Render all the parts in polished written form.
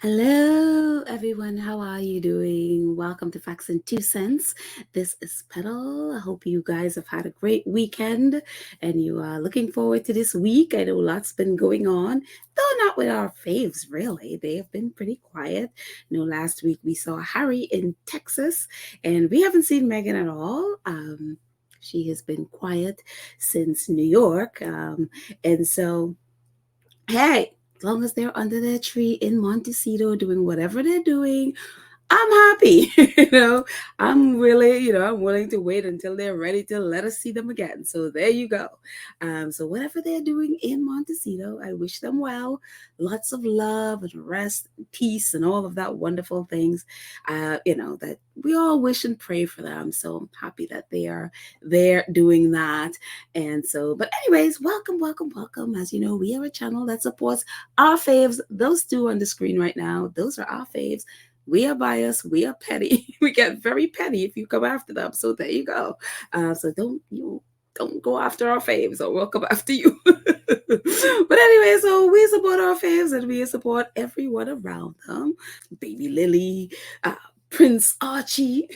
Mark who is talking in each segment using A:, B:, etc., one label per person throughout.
A: Hello, everyone. How are you doing? Welcome to Facts and Two Cents. This is Petal. I hope you guys have had a great weekend and you are looking forward to this week. I know lots been going on, though not with our faves, really. They have been pretty quiet. Last week we saw Harry in Texas, and we haven't seen Meghan at all. She has been quiet since New York. And so hey, as long as they're under their tree in Montecito doing whatever they're doing, I'm happy. I'm really, I'm willing to wait until they're ready to let us see them again. So there you go. So whatever they're doing in Montecito, I wish them well. Lots of love and rest, and peace, and all of that wonderful things. That we all wish and pray for them. So I'm happy that they are there doing that. And so, but anyways, welcome, welcome, welcome. As you know, we are a channel that supports our faves. Those two on the screen right now, those are our faves. We are biased. We are petty. We get very petty if you come after them. So there you go. So don't go after our faves, or we'll come after you. But anyway, so we support our faves and we support everyone around them. Baby Lily, Prince Archie,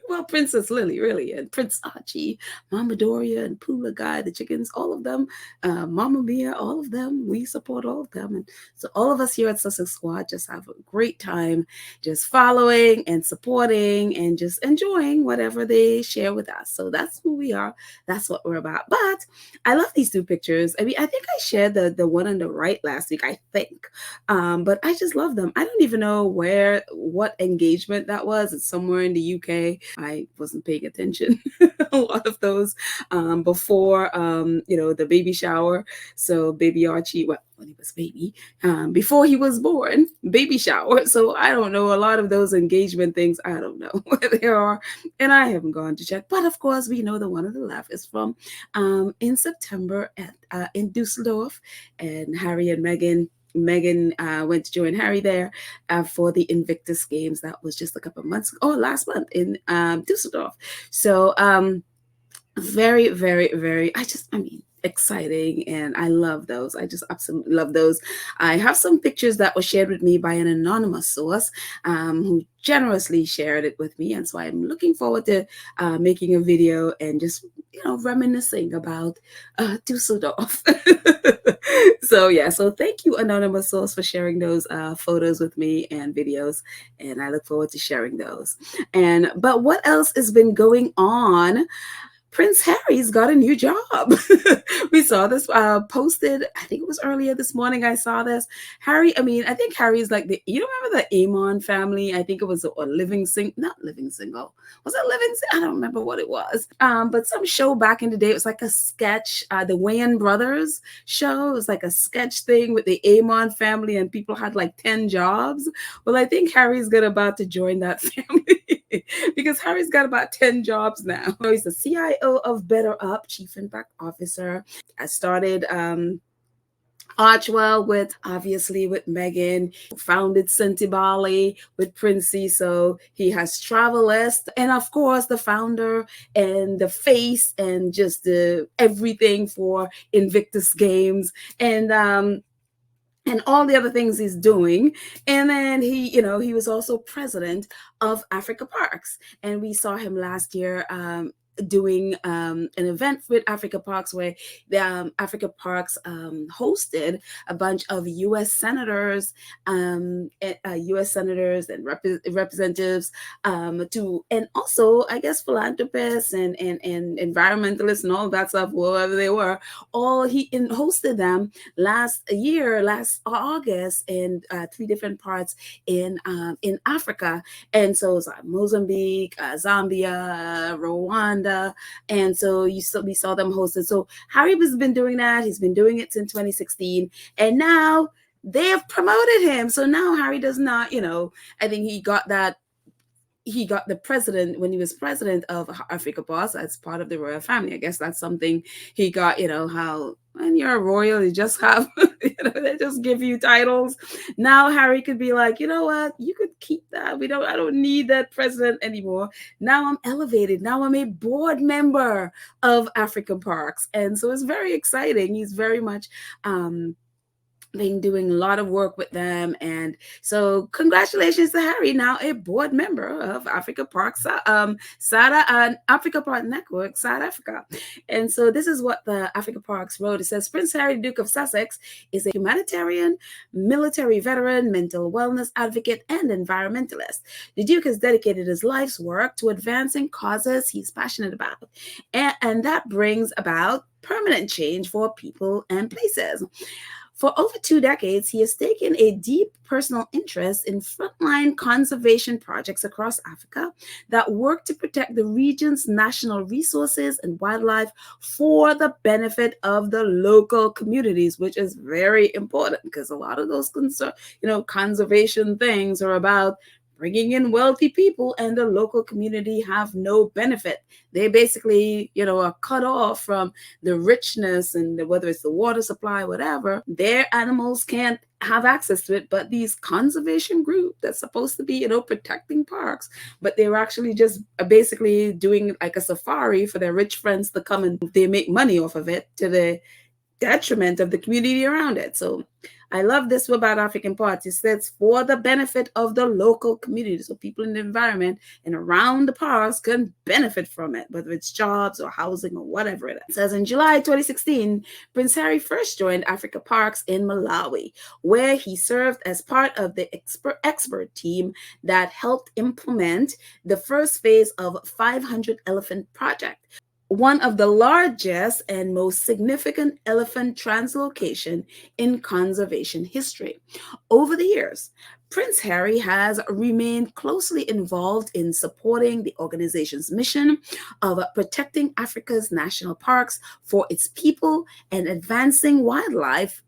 A: well, Princess Lily, really, and Prince Archie, Mama Doria and Poola Guy, the chickens, all of them, Mama Mia, all of them, we support all of them. And so all of us here at Sussex Squad just have a great time just following and supporting and just enjoying whatever they share with us. So that's who we are. That's what we're about. But I love these two pictures. I mean, I think I shared the one on the right last week, I think. But I just love them. I don't even know what engagement that was. It's somewhere in the UK. I wasn't paying attention a lot of those before the baby shower. So baby Archie, well, when he was baby, before he was born, baby shower. So I don't know a lot of those engagement things. I don't know where they are, and I haven't gone to check. But of course, we know the one on the left is from in September in Dusseldorf, and Harry and Meghan. Meghan went to join Harry there for the Invictus Games. That was just a couple of months, last month in Dusseldorf. So very, very, very, exciting, and I love those. I just absolutely love those. I have some pictures that were shared with me by an anonymous source who generously shared it with me, and so I'm looking forward to making a video and just reminiscing about Dusseldorf. So thank you, anonymous source, for sharing those photos with me and videos, and I look forward to sharing those. But what else has been going on? Prince Harry's got a new job. We saw this posted, I think it was earlier this morning. I saw this. Harry, I think Harry is like you remember the Amon family? I think it was not Living Single. Was it Living Single? I don't remember what it was. But some show back in the day, it was like a sketch, the Wayans Brothers show. It was like a sketch thing with the Amon family, and people had like 10 jobs. Well, I think Harry's about to join that family. Because Harry's got about 10 jobs now. He's the CIO of Better Up, Chief Impact Officer. I started Archwell with Meghan, founded Sentibali with Princey, so he has Travelist, and of course the founder and the face and just the everything for Invictus Games and all the other things he's doing. And then he was also president of Africa Parks. And we saw him last year doing an event with Africa Parks where the Africa Parks hosted a bunch of U.S. senators, and representatives and also I guess philanthropists and environmentalists and all that stuff, whoever they were. He hosted them last August in 3 different parts in Africa, and so it's like Mozambique, Zambia, Rwanda. And so we saw them hosted. So Harry has been doing that. He's been doing it since 2016. And now they have promoted him. So now Harry does not, I think he got the president when he was president of Africa Parks as part of the royal family. I guess that's something he got, how when you're a royal, you just have, they just give you titles. Now Harry could be like, you know what, you could keep that. I don't need that president anymore. Now I'm elevated. Now I'm a board member of African Parks. And so it's very exciting. He's very much, been doing a lot of work with them. And so congratulations to Harry, now a board member of Africa Park, Africa Park Network, South Africa. And so this is what the Africa Parks wrote. It says, Prince Harry, Duke of Sussex, is a humanitarian, military veteran, mental wellness advocate, and environmentalist. The Duke has dedicated his life's work to advancing causes he's passionate about. And that brings about permanent change for people and places. For over 2 decades, he has taken a deep personal interest in frontline conservation projects across Africa that work to protect the region's national resources and wildlife for the benefit of the local communities, which is very important because a lot of those conservation things are about bringing in wealthy people, and the local community have no benefit. They basically, are cut off from the richness, and whether it's the water supply, whatever. Their animals can't have access to it, but these conservation group that's supposed to be, protecting parks, but they're actually just basically doing like a safari for their rich friends to come, and they make money off of it to the detriment of the community around it. So I love this about African Parks. It says for the benefit of the local community. So people in the environment and around the parks can benefit from it, whether it's jobs or housing or whatever it is. It says in July 2016, Prince Harry first joined Africa Parks in Malawi, where he served as part of the expert team that helped implement the first phase of 500 Elephant Project, one of the largest and most significant elephant translocation in conservation history. Over the years, Prince Harry has remained closely involved in supporting the organization's mission of protecting Africa's national parks for its people and advancing wildlife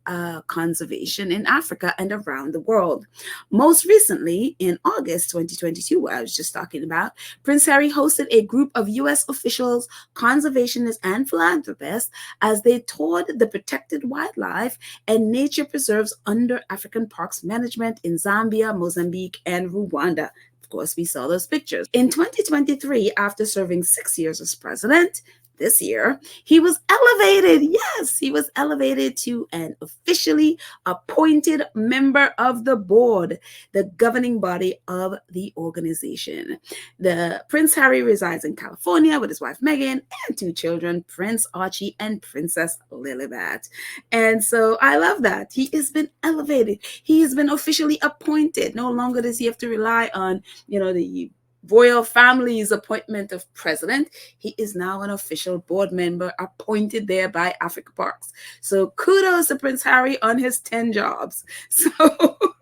A: conservation in Africa and around the world. Most recently, in August 2022, what I was just talking about, Prince Harry hosted a group of U.S. officials, conservationists, and philanthropists as they toured the protected wildlife and nature preserves under African Parks Management in Zambia, Mozambique, and Rwanda. Of course, we saw those pictures. In 2023, after serving 6 years as president, this year, he was elevated. Yes, he was elevated to an officially appointed member of the board, the governing body of the organization. The Prince Harry resides in California with his wife Meghan and 2 children, Prince Archie and Princess Lilibet. And so I love that. He has been elevated. He has been officially appointed. No longer does he have to rely on, the royal family's appointment of president. He is now an official board member appointed there by Africa Parks. So kudos to Prince Harry on his 10 jobs. So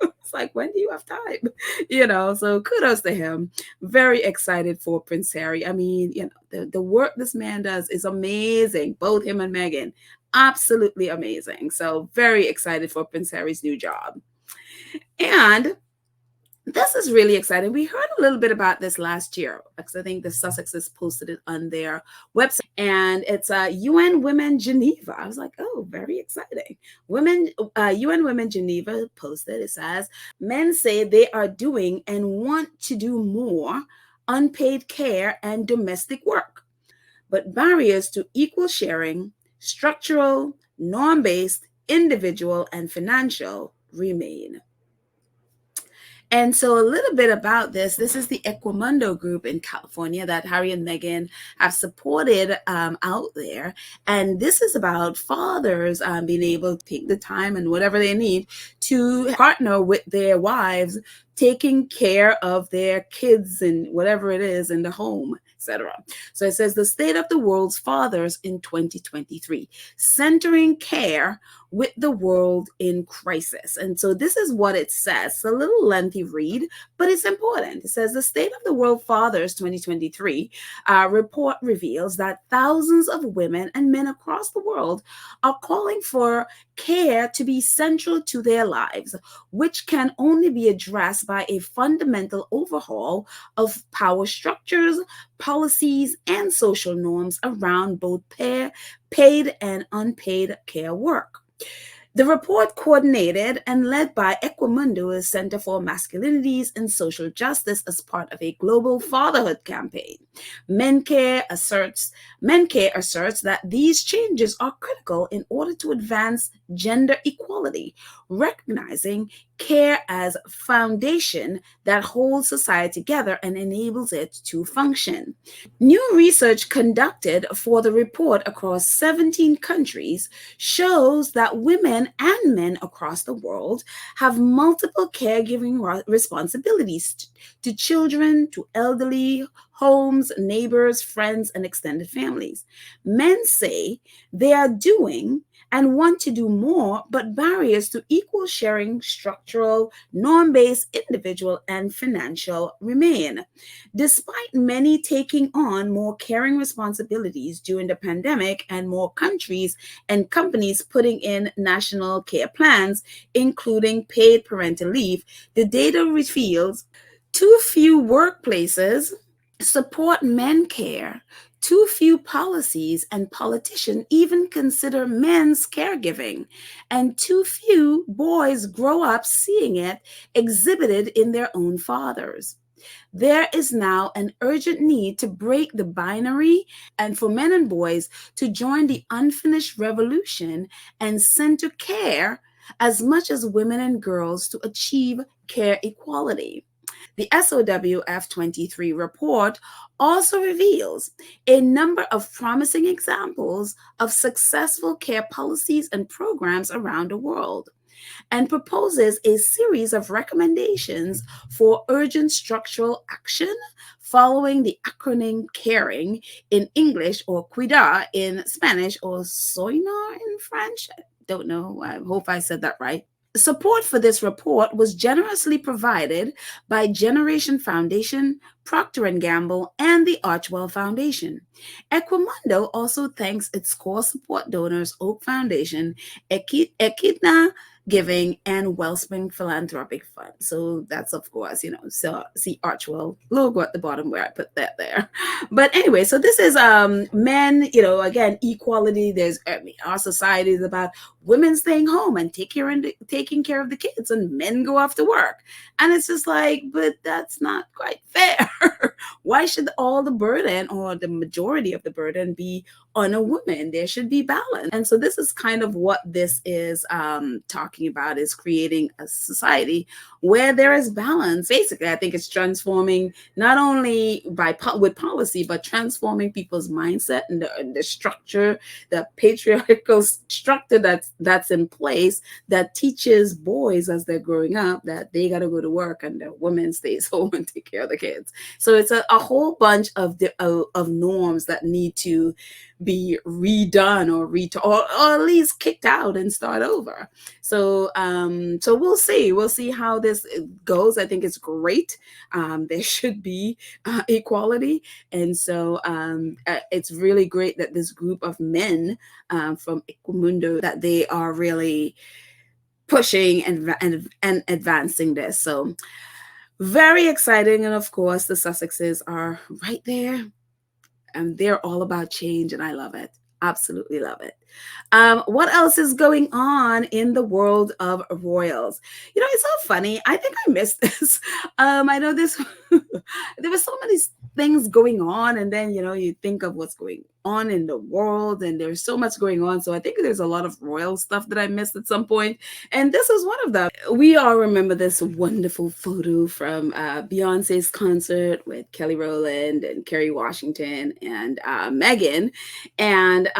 A: it's like, when do you have time? So kudos to him. Very excited for Prince Harry. I mean, the work this man does is amazing. Both him and Meghan, absolutely amazing. So very excited for Prince Harry's new job. And this is really exciting. We heard a little bit about this last year because I think the Sussexes posted it on their website, and it's UN Women Geneva. I was like, oh, very exciting. UN Women Geneva posted, it says, men say they are doing and want to do more unpaid care and domestic work, but barriers to equal sharing, structural, norm-based, individual, and financial remain. And so a little bit about this is the Equimundo group in California that Harry and Meghan have supported out there. And this is about fathers being able to take the time and whatever they need to partner with their wives, taking care of their kids and whatever it is in the home, etc. So it says the state of the world's fathers in 2023, centering care with the world in crisis. And so this is what it says. It's a little lengthy read, but it's important. It says the State of the World Fathers 2023 report reveals that thousands of women and men across the world are calling for care to be central to their lives, which can only be addressed by a fundamental overhaul of power structures, policies, and social norms around both paid and unpaid care work. The report, coordinated and led by Equimundo's Center for Masculinities and Social Justice as part of a global fatherhood campaign. Men Care asserts that these changes are critical in order to advance gender equality, recognizing care as a foundation that holds society together and enables it to function. New research conducted for the report across 17 countries shows that women and men across the world have multiple caregiving responsibilities to children, to elderly, homes, neighbors, friends, and extended families. Men say they are doing and want to do more, but barriers to equal sharing, structural, norm based, individual, and financial remain. Despite many taking on more caring responsibilities during the pandemic and more countries and companies putting in national care plans, including paid parental leave, the data reveals too few workplaces support men care. Too few policies and politicians even consider men's caregiving, and too few boys grow up seeing it exhibited in their own fathers. There is now an urgent need to break the binary and for men and boys to join the unfinished revolution and center care as much as women and girls to achieve care equality. The SOWF 23 report also reveals a number of promising examples of successful care policies and programs around the world and proposes a series of recommendations for urgent structural action following the acronym CARING in English, or CUIDA in Spanish, or SOINAR in French. I don't know. I hope I said that right. Support for this report was generously provided by Generation Foundation, Procter & Gamble, and the Archwell Foundation. Equimundo also thanks its core support donors Oak Foundation, Echidna Giving, and Wellspring Philanthropic Fund. So that's, of course, so see Archwell logo at the bottom where I put that there. But anyway, so this is men, again, equality. There's our society is about women staying home and taking care of the kids, and men go off to work. And it's just like, but that's not quite fair. Why should all the burden or the majority of the burden be on a woman? There should be balance. And so this is kind of what this is talking about, is creating a society where there is balance. Basically, I think it's transforming not only with policy, but transforming people's mindset and the structure, the patriarchal structure that's in place that teaches boys as they're growing up that they got to go to work and the woman stays home and take care of the kids. So it's a whole bunch of norms that need to be redone or at least kicked out and start over. So we'll see how this goes. I think it's great. There should be equality, and so it's really great that this group of men from Equimundo, that they are really pushing and advancing this. So very exciting. And of course, the Sussexes are right there, and they're all about change, and I love it. Absolutely love it. What else is going on in the world of royals? It's so funny. I think I missed this. I know this. There were so many things going on, and then you think of what's going on in the world, and there's so much going on. So I think there's a lot of royal stuff that I missed at some point, and this is one of them. We all remember this wonderful photo from Beyonce's concert with Kelly Rowland and Kerry Washington and Meghan. And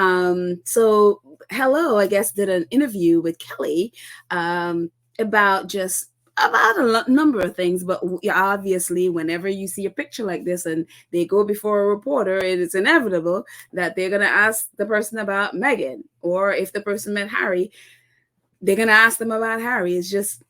A: so Hello, I guess, did an interview with Kelly about a number of things. But obviously, whenever you see a picture like this and they go before a reporter, it is inevitable that they're going to ask the person about Meghan, or if the person met Harry, they're going to ask them about Harry. It's just,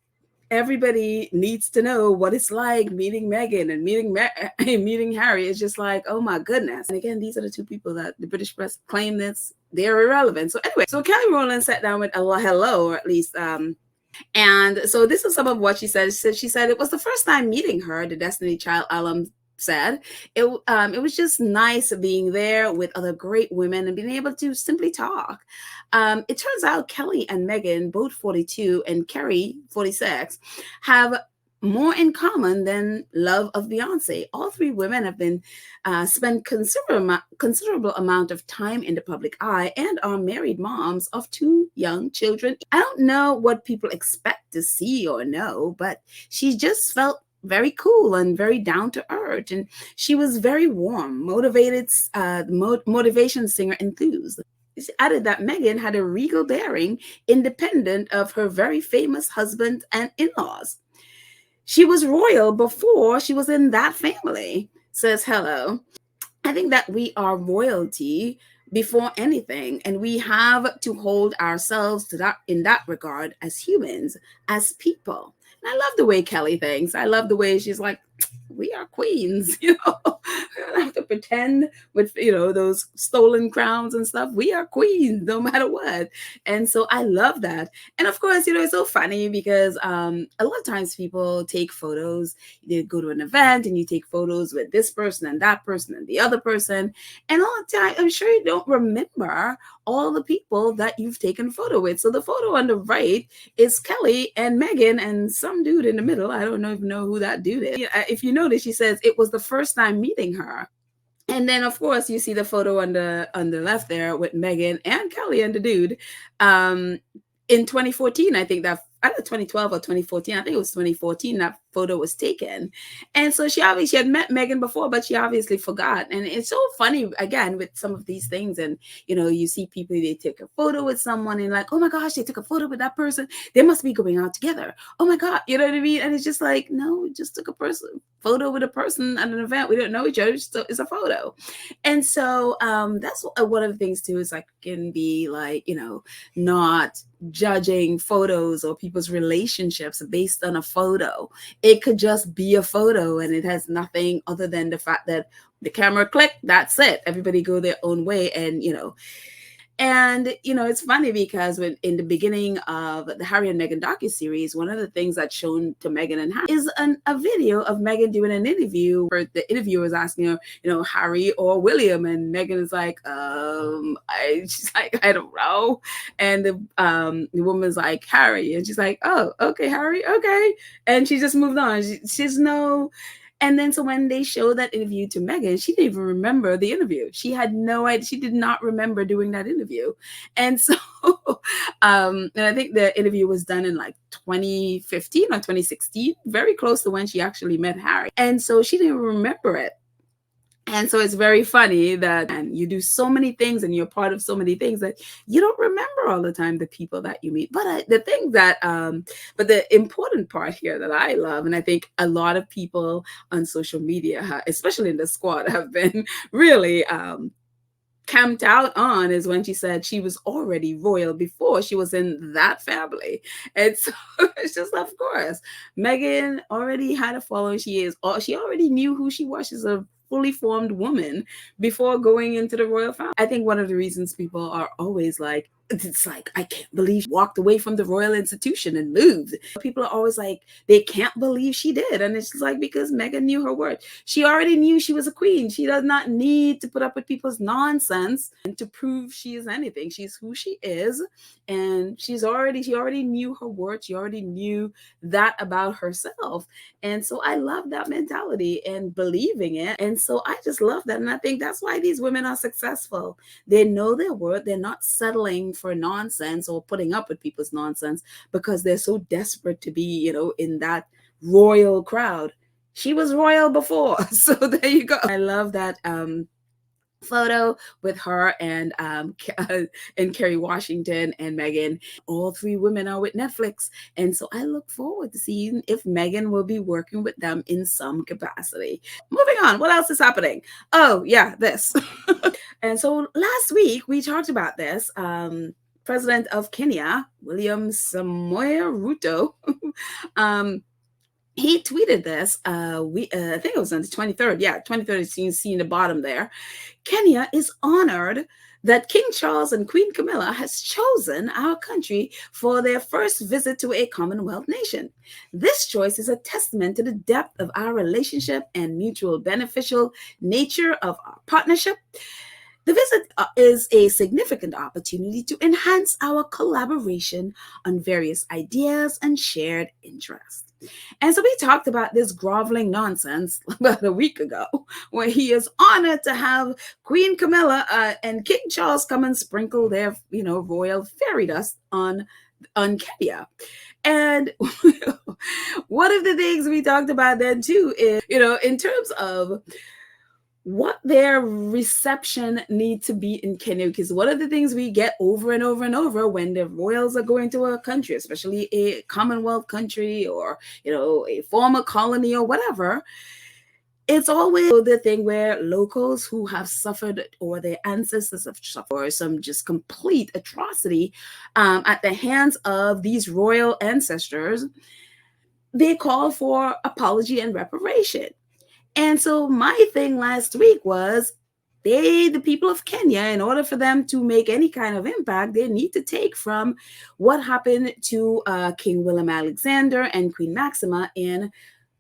A: everybody needs to know what it's like meeting Meghan and meeting Harry. It's just like, oh my goodness. And again, these are the two people that the British press claim that they're irrelevant. So anyway, so Kelly Rowland sat down with Hello, or at least and so this is some of what she said. She said it was the first time meeting her, the Destiny Child alum said, it was just nice being there with other great women and being able to simply talk. It turns out Kelly and Meghan, both 42, and Kerry, 46, have more in common than love of Beyonce. All three women have been spent considerable amount of time in the public eye and are married moms of two young children. I don't know what people expect to see or know, but she just felt very cool and very down to earth, and she was very warm, motivated, motivation singer enthused. She added that Meghan had a regal bearing, independent of her very famous husband and in-laws. She was royal before she was in that family, says Hello. I think that we are royalty before anything, and we have to hold ourselves to that in that regard as humans, as people. And I love the way Kelly thinks. I love the way she's like, we are queens, you know. We don't have to pretend with, you know, those stolen crowns and stuff. We are queens no matter what. And so I love that. And of course, you know, it's so funny because a lot of times people take photos. You go to an event and you take photos with this person and that person and the other person. And all the time, I'm sure you don't remember all the people that you've taken a photo with. So the photo on the right is Kelly and Meghan and some dude in the middle. I don't even know who that dude is. If you notice, she says it was the first time meeting her. And then, of course, you see the photo on the left there with Meghan and Kelly and the dude. In 2014, I think that either 2012 or 2014, I think it was 2014, that photo was taken. And so she had met Meghan before, but she obviously forgot. And it's so funny, again, with some of these things. And, you know, you see people, they take a photo with someone and like, oh my gosh, they took a photo with that person. They must be going out together. Oh my God. You know what I mean? And it's just like, no, we just took a photo with a person at an event. We don't know each other. So it's a photo. And so that's one of the things too, is like, can be like, you know, not judging photos or people's relationships based on a photo. It could just be a photo and it has nothing other than the fact that the camera clicked, that's it. Everybody go their own way. And, you know, it's funny because when in the beginning of the Harry and Meghan docuseries, one of the things that's shown to Meghan and Harry is a video of Meghan doing an interview where the interviewer is asking her, you know, Harry or William, and Meghan is like, she's like, I don't know, and the woman's like, Harry, and she's like, oh, okay, Harry, okay, and she just moved on. She's no. And then so when they showed that interview to Meghan, she didn't even remember the interview. She had no idea. She did not remember doing that interview. And so, and I think the interview was done in like 2015 or 2016, very close to when she actually met Harry. And so she didn't remember it. And so it's very funny that and you do so many things and you're part of so many things that you don't remember all the time the people that you meet. But the thing that, but the important part here that I love, and I think a lot of people on social media, especially in the squad, have been really camped out on, is when she said she was already royal before she was in that family. And so it's just, of course, Meghan already had a following. She already knew who she was. She's a fully formed woman before going into the royal family. I think one of the reasons people are always like, it's like, I can't believe she walked away from the royal institution and moved. People are always like, they can't believe she did. And it's just like, because Meghan knew her worth. She already knew she was a queen. She does not need to put up with people's nonsense and to prove she is anything. She's who she is. And she already knew her worth. She already knew that about herself. And so I love that mentality and believing it. And so I just love that. And I think that's why these women are successful. They know their worth. They're not settling for nonsense or putting up with people's nonsense because they're so desperate to be, you know, in that royal crowd. She was royal before. So there you go. I love that photo with her and Kerry Washington and Meghan. All three women are with Netflix. And so I look forward to seeing if Meghan will be working with them in some capacity. Moving on, what else is happening? Oh, yeah, this. And so last week we talked about this. President of Kenya, William Samoei Ruto, he tweeted this. I think it was on the 23rd. Yeah, 23rd. You see in the bottom there. Kenya is honored that King Charles and Queen Camilla has chosen our country for their first visit to a Commonwealth nation. This choice is a testament to the depth of our relationship and mutual beneficial nature of our partnership. The visit is a significant opportunity to enhance our collaboration on various ideas and shared interests. And so we talked about this groveling nonsense about a week ago, where he is honored to have Queen Camilla and King Charles come and sprinkle their, royal fairy dust on Kenya. And one of the things we talked about then too is, in terms of what their reception need to be in Kenya, because one of the things we get over and over and over when the royals are going to a country, especially a Commonwealth country or a former colony or whatever, it's always the thing where locals who have suffered or their ancestors have suffered some just complete atrocity at the hands of these royal ancestors, they call for apology and reparation. And so my thing last week was the people of Kenya, in order for them to make any kind of impact, they need to take from what happened to King Willem Alexander and Queen Maxima in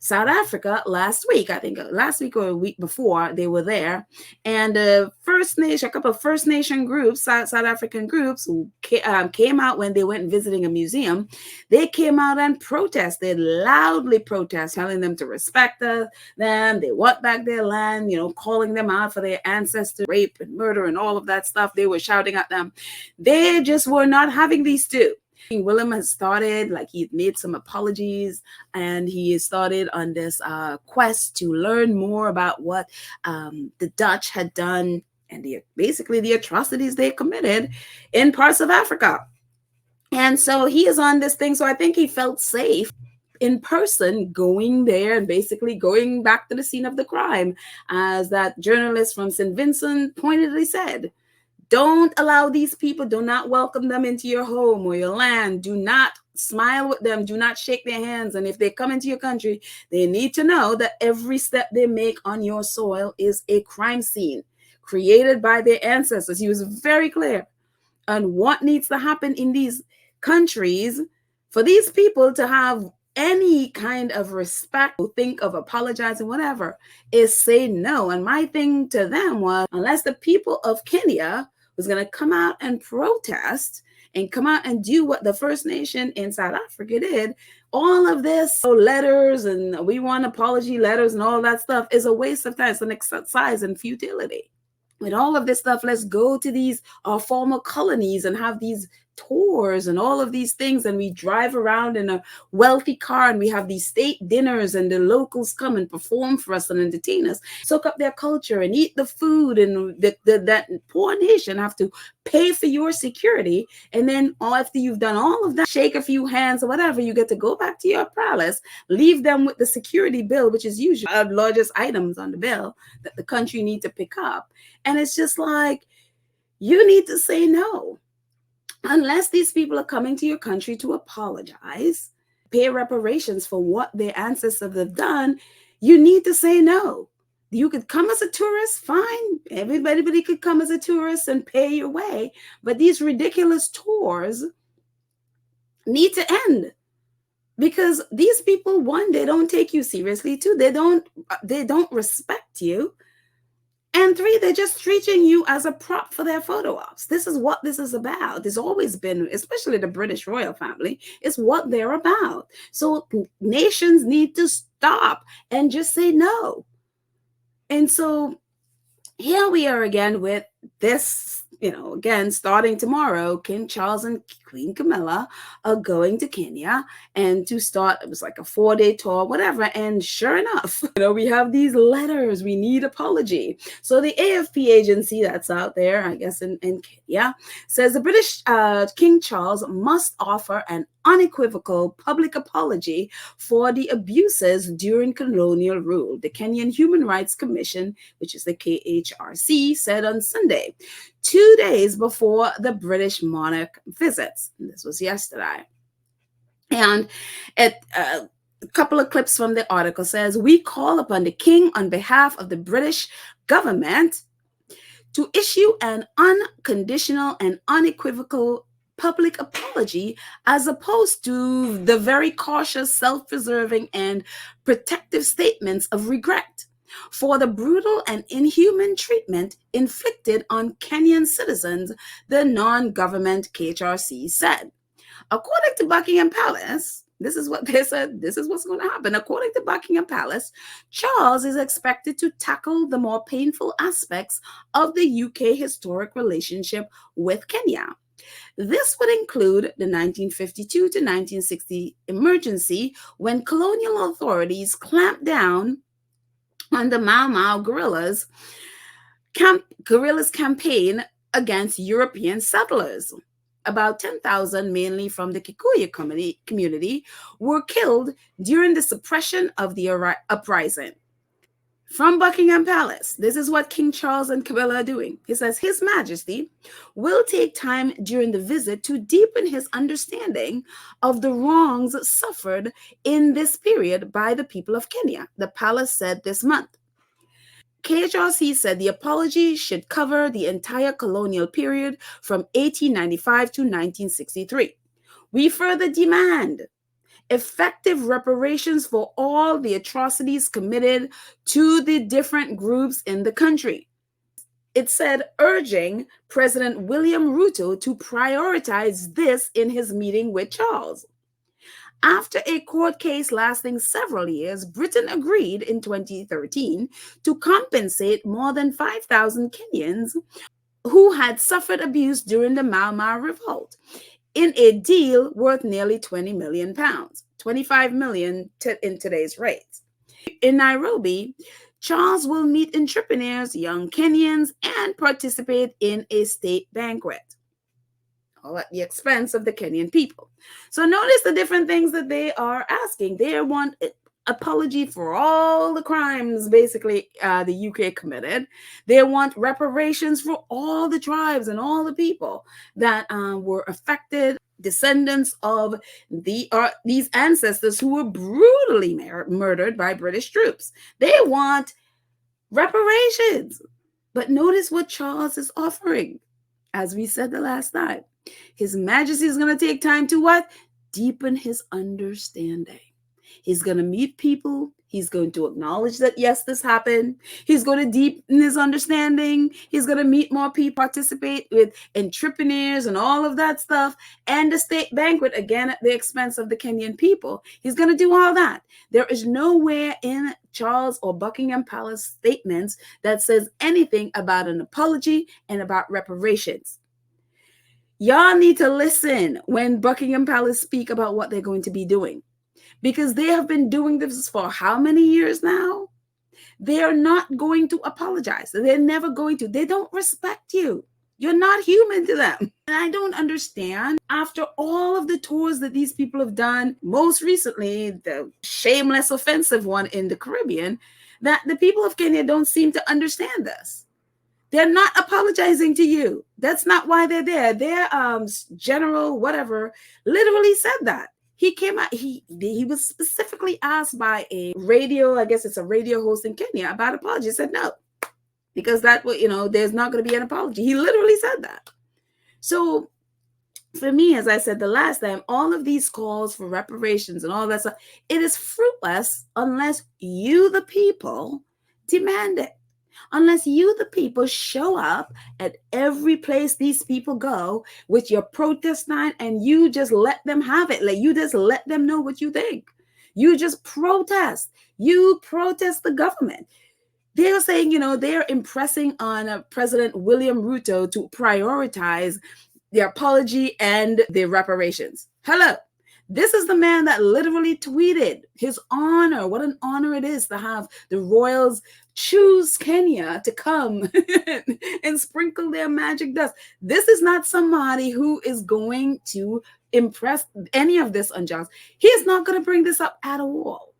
A: South Africa last week. I think last week or a week before they were there. And a couple of First Nation groups, South African groups who came out when they went visiting a museum. They came out and protested, loudly protest, telling them to respect them. They want back their land, calling them out for their ancestors, rape and murder and all of that stuff. They were shouting at them. They just were not having these two. Willem has started, he made some apologies, and he has started on this quest to learn more about what the Dutch had done and basically the atrocities they committed in parts of Africa. And so he is on this thing. So I think he felt safe in person going there and basically going back to the scene of the crime, as that journalist from St. Vincent pointedly said. Don't allow these people, do not welcome them into your home or your land. Do not smile with them. Do not shake their hands. And if they come into your country, they need to know that every step they make on your soil is a crime scene created by their ancestors. He was very clear on what needs to happen in these countries for these people to have any kind of respect, think of apologizing, whatever, is say no. And my thing to them was, unless the people of Kenya was going to come out and protest and come out and do what the First Nation in South Africa did, all of this letters and we want apology letters and all that stuff is a waste of time. It's an exercise in futility. With all of this stuff, let's go to these former colonies and have these tours and all of these things, and we drive around in a wealthy car and we have these state dinners and the locals come and perform for us and entertain us, soak up their culture and eat the food, and that poor nation have to pay for your security. And then after you've done all of that, shake a few hands or whatever, you get to go back to your palace, leave them with the security bill, which is usually the largest items on the bill that the country need to pick up. And it's just like, you need to say no. Unless these people are coming to your country to apologize, pay reparations for what their ancestors have done, you need to say no. You could come as a tourist, fine. Everybody could come as a tourist and pay your way. But these ridiculous tours need to end. Because these people, one, they don't take you seriously. Two, they don't respect you. And three, they're just treating you as a prop for their photo ops. This is what this is about. It's always been, especially the British royal family, is what they're about. So nations need to stop and just say no. And so here we are again with this, again, starting tomorrow, King Charles and Queen Camilla are going to Kenya and to start, it was like a 4-day tour, whatever. And sure enough, we have these letters, we need apology. So the AFP agency that's out there, I guess in Kenya, says the British King Charles must offer an unequivocal public apology for the abuses during colonial rule, the Kenyan Human Rights Commission, which is the KHRC, said on Sunday, 2 days before the British monarch visits. This was yesterday. And a couple of clips from the article says, we call upon the King on behalf of the British government to issue an unconditional and unequivocal public apology, as opposed to the very cautious, self-preserving, and protective statements of regret for the brutal and inhuman treatment inflicted on Kenyan citizens, the non-government KHRC said. According to Buckingham Palace, this is what they said, this is what's going to happen. According to Buckingham Palace, Charles is expected to tackle the more painful aspects of the UK historic relationship with Kenya. This would include the 1952 to 1960 emergency, when colonial authorities clamped down on the Mau Mau guerrillas campaign against European settlers. About 10,000, mainly from the Kikuyu community, were killed during the suppression of the uprising. From Buckingham Palace, this is what King Charles and Camilla are doing. He says, His Majesty will take time during the visit to deepen his understanding of the wrongs suffered in this period by the people of Kenya, the palace said this month. KHRC said the apology should cover the entire colonial period from 1895 to 1963. We further demand effective reparations for all the atrocities committed to the different groups in the country. It said, urging President William Ruto to prioritize this in his meeting with Charles. After a court case lasting several years, Britain agreed in 2013 to compensate more than 5,000 Kenyans who had suffered abuse during the Mau Mau revolt in a deal worth nearly 20 million pounds, 25 million in today's rates. In Nairobi, Charles will meet entrepreneurs, young Kenyans, and participate in a state banquet, all at the expense of the Kenyan people. So notice the different things that they are asking. They want apology for all the crimes, basically, the UK committed. They want reparations for all the tribes and all the people that were affected, descendants of these ancestors who were brutally murdered by British troops. They want reparations. But notice what Charles is offering. As we said the last time, His Majesty is going to take time to what? Deepen his understanding. He's going to meet people. He's going to acknowledge that, yes, this happened. He's going to deepen his understanding. He's going to meet more people, participate with entrepreneurs and all of that stuff, and the state banquet, again, at the expense of the Kenyan people. He's going to do all that. There is nowhere in Charles or Buckingham Palace statements that says anything about an apology and about reparations. Y'all need to listen when Buckingham Palace speak about what they're going to be doing, because they have been doing this for how many years now? They are not going to apologize. They're never going to. They don't respect you. You're not human to them. And I don't understand, after all of the tours that these people have done, most recently, the shameless, offensive one in the Caribbean, that the people of Kenya don't seem to understand this. They're not apologizing to you. That's not why they're there. Their general, whatever, literally said that. He came out, he was specifically asked by a radio, I guess it's a radio host in Kenya, about apology. He said no, because that, there's not going to be an apology. He literally said that. So for me, as I said the last time, all of these calls for reparations and all that stuff, it is fruitless unless you, the people, demand it. Unless you, the people, show up at every place these people go with your protest sign and you just let them have it. Like, you just let them know what you think. You just protest. You protest the government. They're saying, they're impressing on President William Ruto to prioritize the apology and the reparations. Hello. This is the man that literally tweeted his honor. What an honor it is to have the royals choose Kenya to come and sprinkle their magic dust. This is not somebody who is going to impress any of this unjust. He is not going to bring this up at all.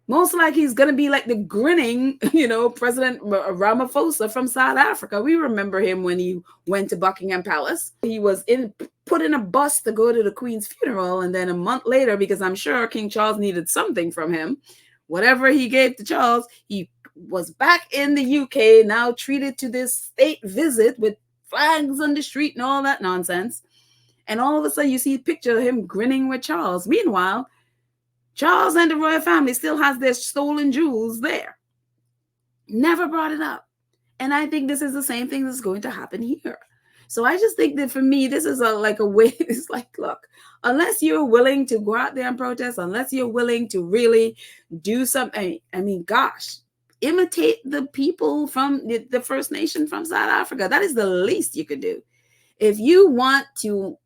A: Most likely he's going to be like the grinning, President Ramaphosa from South Africa. We remember him when he went to Buckingham Palace. He was put in a bus to go to the Queen's funeral. And then a month later, because I'm sure King Charles needed something from him, whatever he gave to Charles, he was back in the UK, now treated to this state visit with flags on the street and all that nonsense. And all of a sudden you see a picture of him grinning with Charles. Meanwhile, Charles and the royal family still has their stolen jewels there. Never brought it up. And I think this is the same thing that's going to happen here. So I just think that for me, this is like a way. It's like, look, unless you're willing to go out there and protest, unless you're willing to really do something, I mean, gosh, imitate the people from the First Nation from South Africa. That is the least you could do. If you want to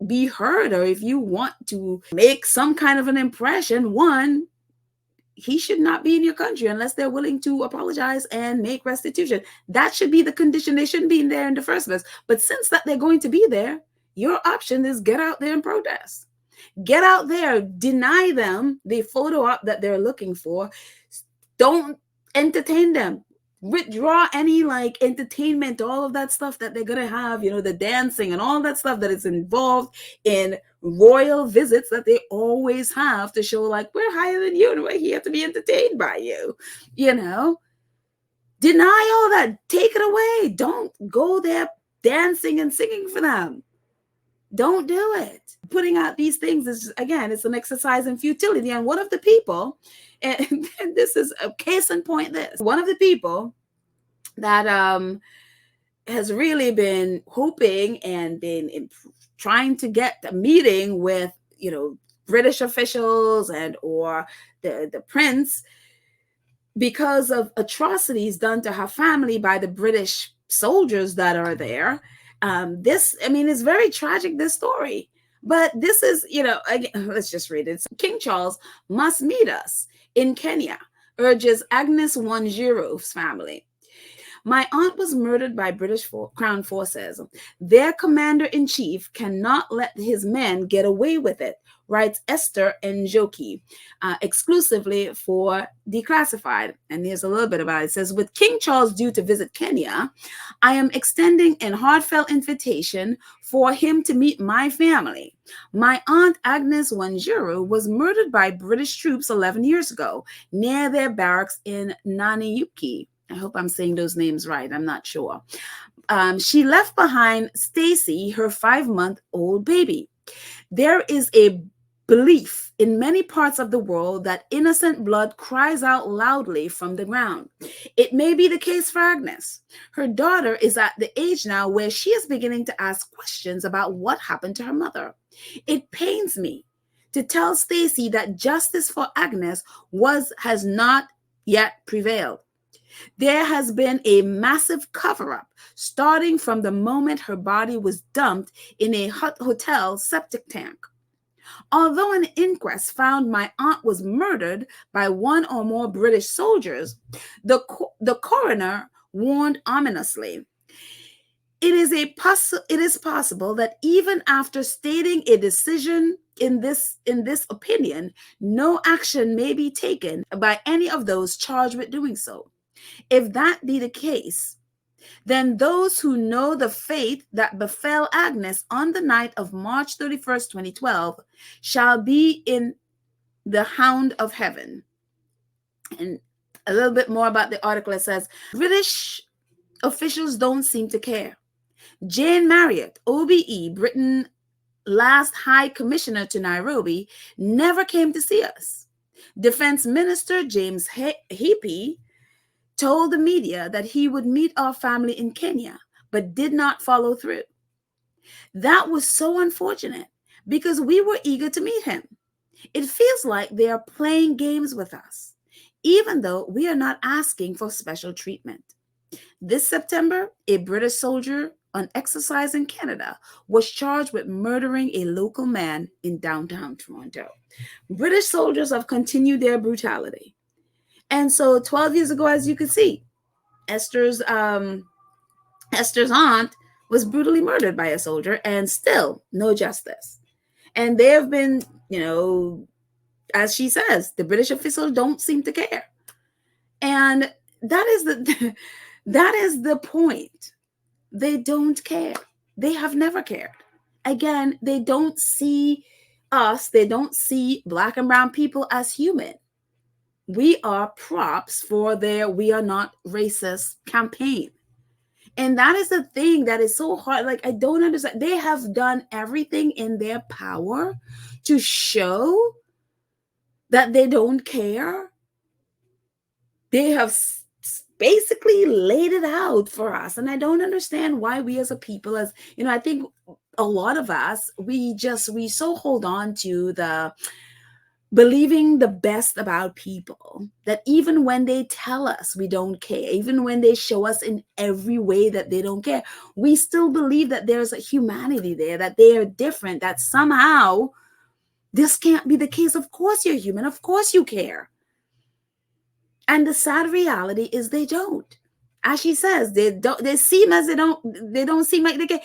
A: be heard, or if you want to make some kind of an impression, one, he should not be in your country unless they're willing to apologize and make restitution. That should be the condition. They shouldn't be in there in the first place. But since that they're going to be there, your option is get out there and protest. Get out there, deny them the photo op that they're looking for. Don't entertain them. Withdraw any like entertainment, all of that stuff that they're gonna have, the dancing and all that stuff that is involved in royal visits that they always have to show like we're higher than you and we're here to be entertained by you. Deny all that. Take it away. Don't go there dancing and singing for them. Don't do it. Putting out these things is, again, it's an exercise in futility. And one of the people, and this is a case in point, one of the people that has really been hoping and been trying to get a meeting with, British officials and or the prince because of atrocities done to her family by the British soldiers that are there. It's very tragic, this story. But this is, again, let's just read it. King Charles must meet us in Kenya, urges Agnes Wanjiru's family. My aunt was murdered by British Crown forces. Their commander-in-chief cannot let his men get away with it, writes Esther Njoki, exclusively for Declassified. And here's a little bit about it. It says, with King Charles due to visit Kenya, I am extending a heartfelt invitation for him to meet my family. My aunt Agnes Wanjiru was murdered by British troops 11 years ago near their barracks in Nanyuki. I hope I'm saying those names right. I'm not sure. She left behind Stacy, her 5-month-old baby. There is a belief in many parts of the world that innocent blood cries out loudly from the ground. It may be the case for Agnes. Her daughter is at the age now where she is beginning to ask questions about what happened to her mother. It pains me to tell Stacy that justice for Agnes has not yet prevailed. There has been a massive cover-up, starting from the moment her body was dumped in a hotel septic tank. Although an inquest found my aunt was murdered by one or more British soldiers, the coroner warned ominously. It is possible that even after stating a decision in this opinion, no action may be taken by any of those charged with doing so. If that be the case, then those who know the fate that befell Agnes on the night of March 31st, 2012, shall be in the hound of heaven. And a little bit more about the article. It says, British officials don't seem to care. Jane Marriott, OBE, Britain's last High Commissioner to Nairobi, never came to see us. Defense Minister James Heapy told the media that he would meet our family in Kenya, but did not follow through. That was so unfortunate because we were eager to meet him. It feels like they are playing games with us, even though we are not asking for special treatment. This September, a British soldier on exercise in Canada was charged with murdering a local man in downtown Toronto. British soldiers have continued their brutality. And so 12 years ago, as you can see, Esther's aunt was brutally murdered by a soldier, and still no justice. And they have been, as she says, the British officials don't seem to care. And that is the point. They don't care. They have never cared. Again, they don't see us. They don't see Black and brown people as human. We are props for their "We Are Not Racist" campaign. And that is the thing that is so hard. Like, I don't understand. They have done everything in their power to show that they don't care. They have basically laid it out for us. And I don't understand why we as a people, as you know, I think a lot of us, we so hold on to the believing the best about people, that even when they tell us we don't care, even when they show us in every way that they don't care, we still believe that there's a humanity there, that they are different, that somehow this can't be the case. Of course you're human, of course you care. And the sad reality is they don't. As she says, they seem as they don't seem like they care.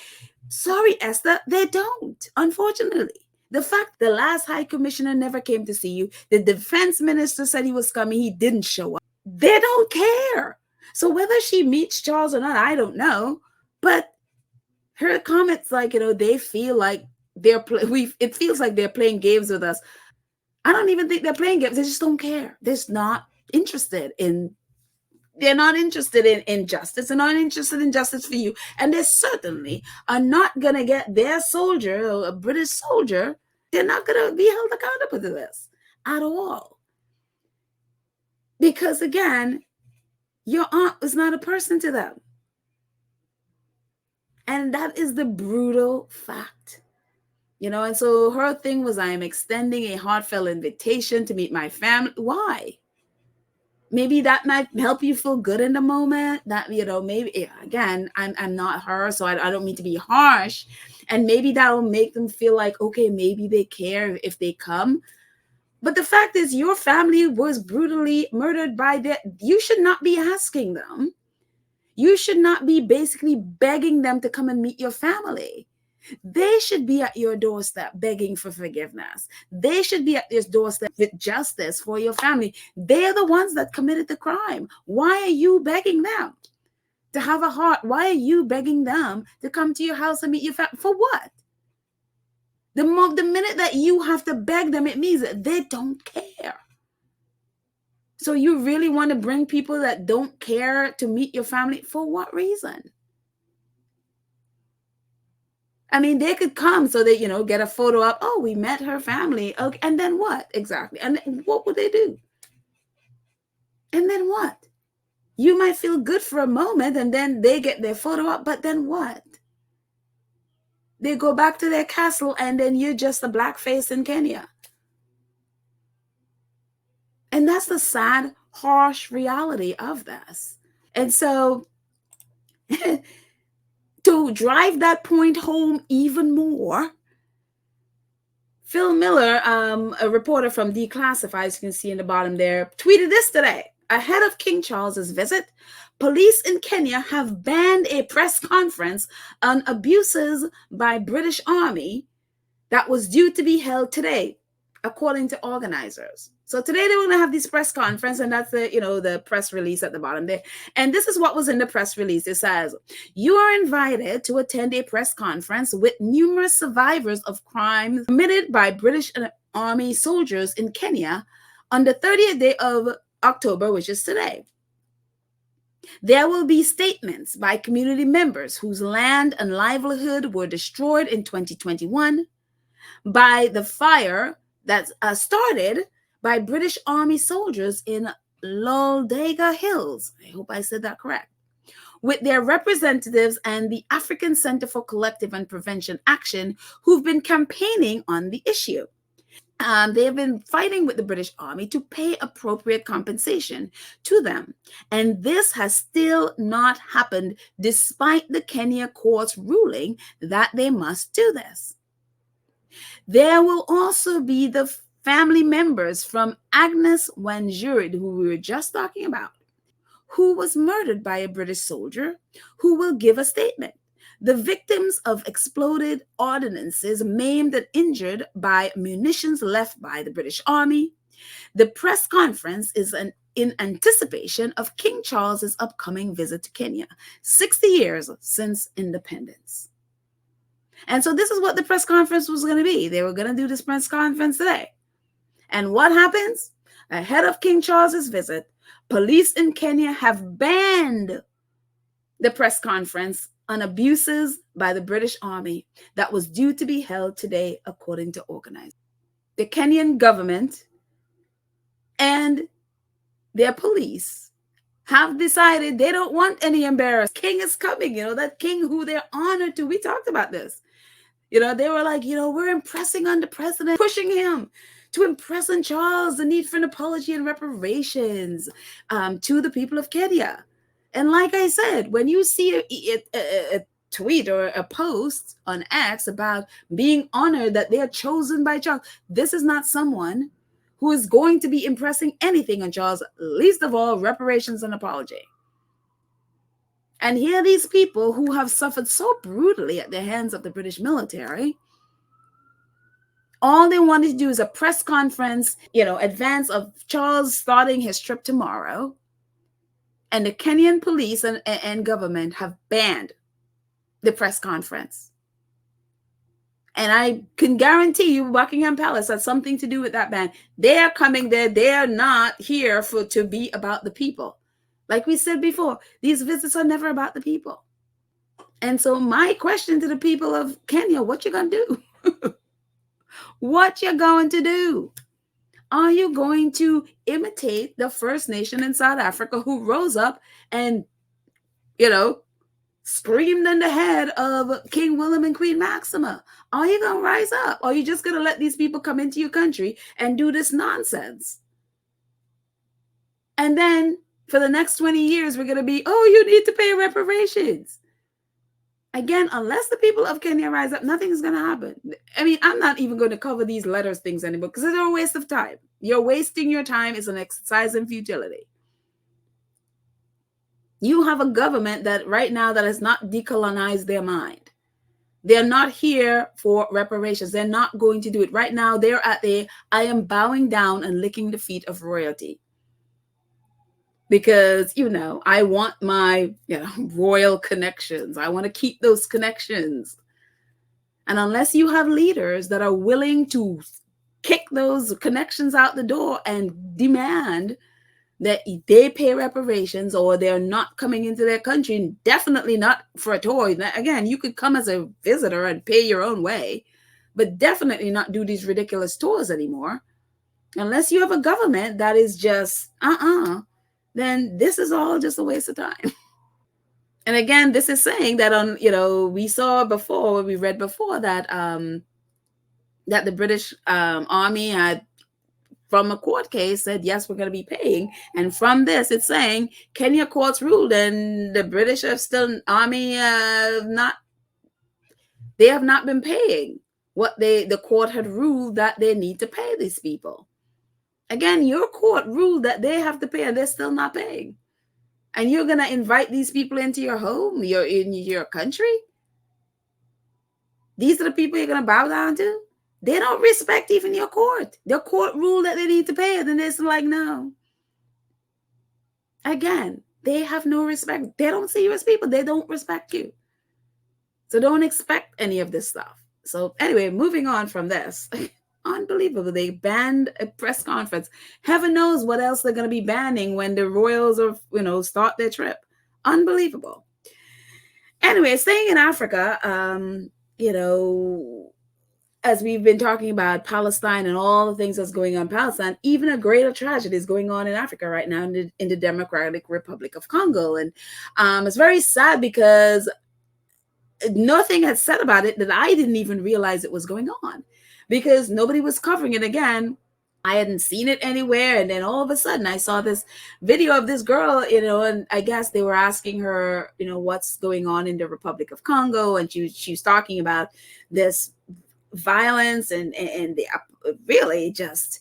A: Sorry, Esther, they don't, unfortunately. The fact the last high commissioner never came to see you, the defense minister said he was coming, he didn't show up. They don't care. So whether she meets Charles or not, I don't know. But her comments, like, they feel like it feels like they're playing games with us. I don't even think they're playing games. They just don't care. Interested in they're not interested in justice. They're not interested in justice for you. And they certainly are not going to get their soldier, or a British soldier, they're not going to be held accountable to this at all. Because again, your aunt was not a person to them. And that is the brutal fact. And so her thing was, I am extending a heartfelt invitation to meet my family. Why? Maybe that might help you feel good in the moment. That, maybe, again, I'm not her, so I don't mean to be harsh. And maybe that'll make them feel like, okay, maybe they care if they come. But the fact is, your family was brutally murdered you should not be asking them. You should not be basically begging them to come and meet your family. They should be at your doorstep begging for forgiveness. They should be at your doorstep with justice for your family. They're the ones that committed the crime. Why are you begging them to have a heart? Why are you begging them to come to your house and meet your family? For what? The minute that you have to beg them, it means that they don't care. So you really want to bring people that don't care to meet your family? For what reason? I mean, they could come so they, get a photo up. Oh, we met her family. Okay. And then what? Exactly. And what would they do? And then what? You might feel good for a moment and then they get their photo up, but then what? They go back to their castle and then you're just a black face in Kenya. And that's the sad, harsh reality of this. And so to drive that point home even more, Phil Miller, a reporter from Declassified, as you can see in the bottom there, tweeted this today. Ahead of King Charles's visit, police in Kenya have banned a press conference on abuses by British Army that was due to be held today, according to organizers. So today they were going to have this press conference, and that's the press release at the bottom there. And this is what was in the press release. It says, you are invited to attend a press conference with numerous survivors of crimes committed by British Army soldiers in Kenya on the 30th day of October, which is today. There will be statements by community members whose land and livelihood were destroyed in 2021 by the fire that started by British Army soldiers in Loldega Hills. I hope I said that correct. With their representatives and the African Center for Collective and Prevention Action, who've been campaigning on the issue. They have been fighting with the British Army to pay appropriate compensation to them. And this has still not happened, despite the Kenya court's ruling that they must do this. There will also be the family members from Agnes Wanjuri, who we were just talking about, who was murdered by a British soldier, who will give a statement. The victims of exploded ordnances maimed and injured by munitions left by the British Army. The press conference is in anticipation of King Charles's upcoming visit to Kenya, 60 years since independence. And so this is what the press conference was going to be. They were going to do this press conference today. And what happens? Ahead of King Charles's visit, police in Kenya have banned the press conference on abuses by the British Army that was due to be held today, according to organizers. The Kenyan government and their police have decided they don't want any embarrassment. King is coming, that king who they're honored to. We talked about this. They were like, we're impressing on the president, pushing him to impress on Charles the need for an apology and reparations to the people of Kenya. And like I said, when you see a tweet or a post on X about being honored that they are chosen by Charles, this is not someone who is going to be impressing anything on Charles, least of all reparations and apology. And here are these people who have suffered so brutally at the hands of the British military. All they wanted to do is a press conference, advance of Charles starting his trip tomorrow. And the Kenyan police and government have banned the press conference. And I can guarantee you Buckingham Palace has something to do with that ban. They are coming there. They are not here to be about the people. Like we said before, these visits are never about the people. And so my question to the people of Kenya, what you going to do? What you going to do? Are you going to imitate the First Nation in South Africa who rose up and, screamed in the head of King William and Queen Maxima? Are you going to rise up? Or are you just going to let these people come into your country and do this nonsense? And then for the next 20 years, we're going to be, you need to pay reparations. Again, unless the people of Kenya rise up, nothing is going to happen. I mean, I'm not even going to cover these letters things anymore because they're a waste of time. You're wasting your time. It's an exercise in futility. You have a government that right now that has not decolonized their mind. They're not here for reparations. They're not going to do it. Right now, they're at I am bowing down and licking the feet of royalty. Because, I want my royal connections. I want to keep those connections. And unless you have leaders that are willing to kick those connections out the door and demand that they pay reparations or they're not coming into their country, definitely not for a tour. Again, you could come as a visitor and pay your own way, but definitely not do these ridiculous tours anymore. Unless you have a government that is just, then this is all just a waste of time. And again, this is saying that we saw before, we read before that that the British Army had, from a court case, said, yes, we're going to be paying. And from this, it's saying Kenya courts ruled and the British Army have not been paying what the court had ruled that they need to pay these people. Again, your court ruled that they have to pay and they're still not paying. And you're going to invite these people into your home, in your country? These are the people you're going to bow down to? They don't respect even your court. Their court ruled that they need to pay it, and they're like, no. Again, they have no respect. They don't see you as people. They don't respect you. So don't expect any of this stuff. So anyway, moving on from this. Unbelievable. They banned a press conference. Heaven knows what else they're going to be banning when the royals are, start their trip. Unbelievable. Anyway, staying in Africa, as we've been talking about Palestine and all the things that's going on in Palestine, even a greater tragedy is going on in Africa right now in the Democratic Republic of Congo. And it's very sad because nothing had said about it that I didn't even realize it was going on because nobody was covering it. Again, I hadn't seen it anywhere. And then all of a sudden I saw this video of this girl, and I guess they were asking her, what's going on in the Republic of Congo. And she was talking about this violence and the really just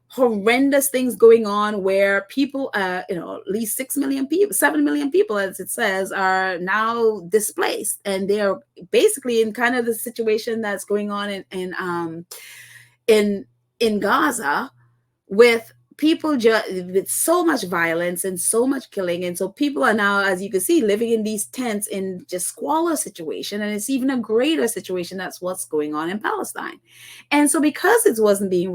A: horrendous things going on where people, at least 6 million people, 7 million people, as it says, are now displaced. And they're basically in kind of the situation that's going on in Gaza with people with so much violence and so much killing. And so people are now, as you can see, living in these tents in just squalor situation. And it's even a greater situation. That's what's going on in Palestine. And so because it wasn't being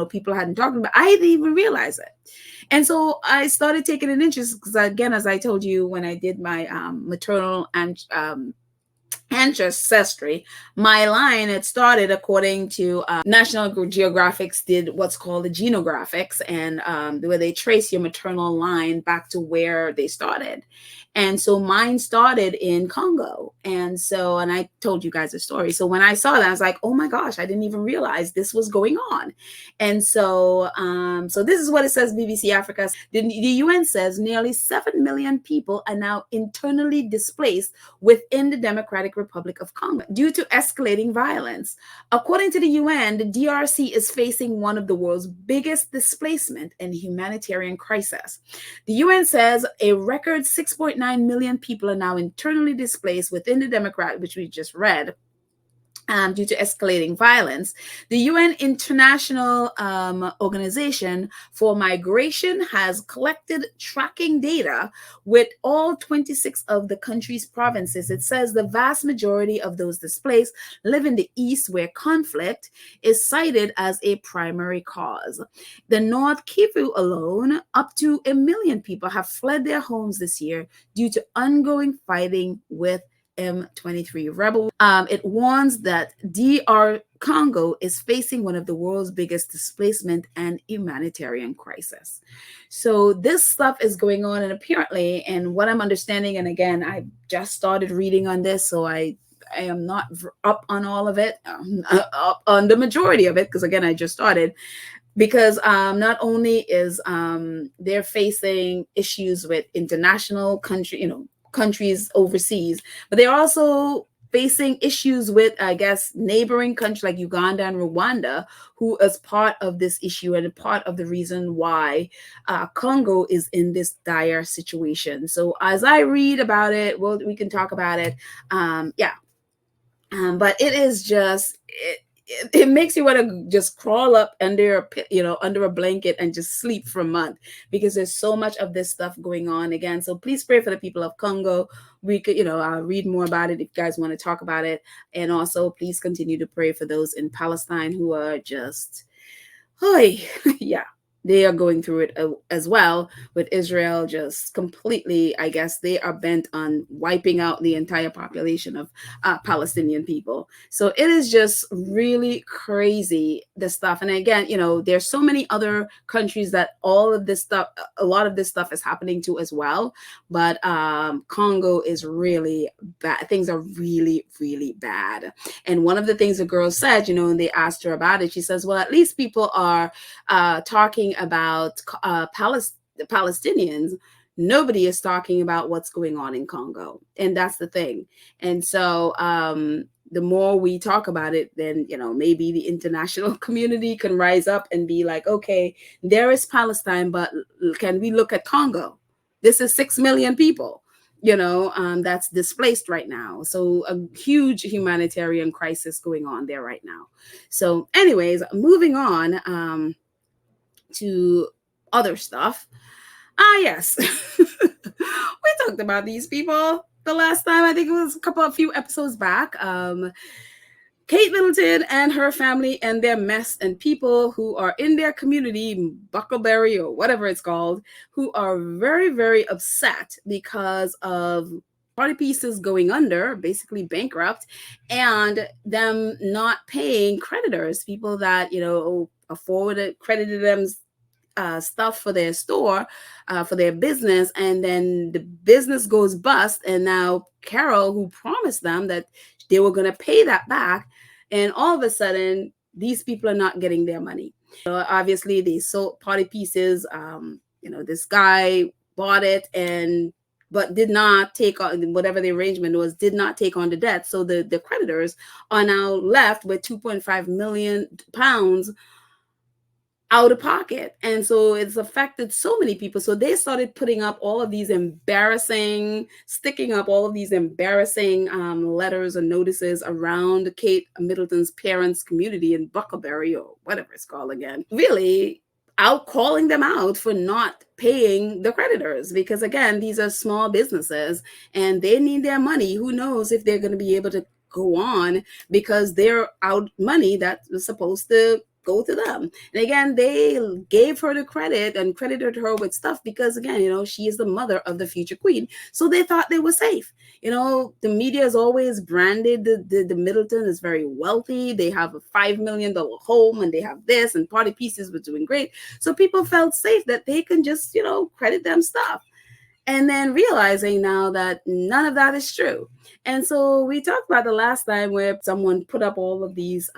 A: people hadn't talked about. I didn't even realize it. And so I started taking an interest because, again, as I told you, when I did my maternal and ancestry, my line had started according to National Geographic did what's called the genographics, and where they trace your maternal line back to where they started. And so mine started in Congo. And I told you guys a story. So when I saw that, I was like, oh my gosh, I didn't even realize this was going on. And so this is what it says, BBC Africa. The UN says nearly 7 million people are now internally displaced within the Democratic Republic of Congo due to escalating violence. According to the UN, the DRC is facing one of the world's biggest displacement and humanitarian crises. The UN says a record 6.9 million people are now internally displaced within the Democratic, which we just read, due to escalating violence. The UN International Organization for Migration has collected tracking data with all 26 of the country's provinces. It says the vast majority of those displaced live in the east, where conflict is cited as a primary cause. The North Kivu alone, up to 1 million people have fled their homes this year due to ongoing fighting with M23 rebels. It warns that DR Congo is facing one of the world's biggest displacement and humanitarian crisis. So this stuff is going on, and apparently, and what I'm understanding, and again, I just started reading on this, so I am not up on all of it, up on the majority of it, because again, I just started. Because not only is they're facing issues with international countries overseas, but they're also facing issues with, I guess, neighboring countries like Uganda and Rwanda, who is part of this issue and part of the reason why Congo is in this dire situation. So as I read about it, well, we can talk about it. But it is just, it makes you want to just crawl up under a blanket and just sleep for a month, because there's so much of this stuff going on again. So please pray for the people of Congo. We could, read more about it if you guys want to talk about it. And also please continue to pray for those in Palestine who are just, yeah, they are going through it as well, with Israel just completely, I guess they are bent on wiping out the entire population of Palestinian people. So it is just really crazy, the stuff. And again, there's so many other countries that a lot of this stuff is happening to as well. But Congo is really bad. Things are really, really bad. And one of the things the girl said, and they asked her about it, she says, well, at least people are talking about the Palestinians. Nobody is talking about what's going on in Congo, and that's the thing. And so the more we talk about it, then maybe the international community can rise up and be like, okay, there is Palestine, but can we look at Congo? This is 6 million people that's displaced right now. So a huge humanitarian crisis going on there right now. So anyways, moving on to other stuff. Yes. We talked about these people the last time. I think it was a few episodes back. Kate Middleton and her family and their mess, and people who are in their community, Buckleberry or whatever it's called, who are very, very upset because of Party Pieces going under, basically bankrupt, and them not paying creditors, people that, credited them stuff for their store, for their business, and then the business goes bust. And now Carol, who promised them that they were going to pay that back, and all of a sudden these people are not getting their money. Obviously they sold Party Pieces. This guy bought it but did not take on whatever the arrangement was, did not take on the debt. So the creditors are now left with 2.5 million pounds out of pocket. And so it's affected so many people. So they started sticking up all of these embarrassing letters and notices around Kate Middleton's parents' community in Buckleberry, or whatever it's called again, really out calling them out for not paying the creditors, because again, these are small businesses and they need their money. Who knows if they're going to be able to go on, because they're out money that was supposed to go to them. And again, they gave her the credit and credited her with stuff because, again, she is the mother of the future queen. So they thought they were safe. The media has always branded the Middleton as very wealthy. They have a $5 million home and they have this, and Party Pieces was doing great. So people felt safe that they can just, credit them stuff. And then realizing now that none of that is true. And so we talked about the last time where someone put up all of these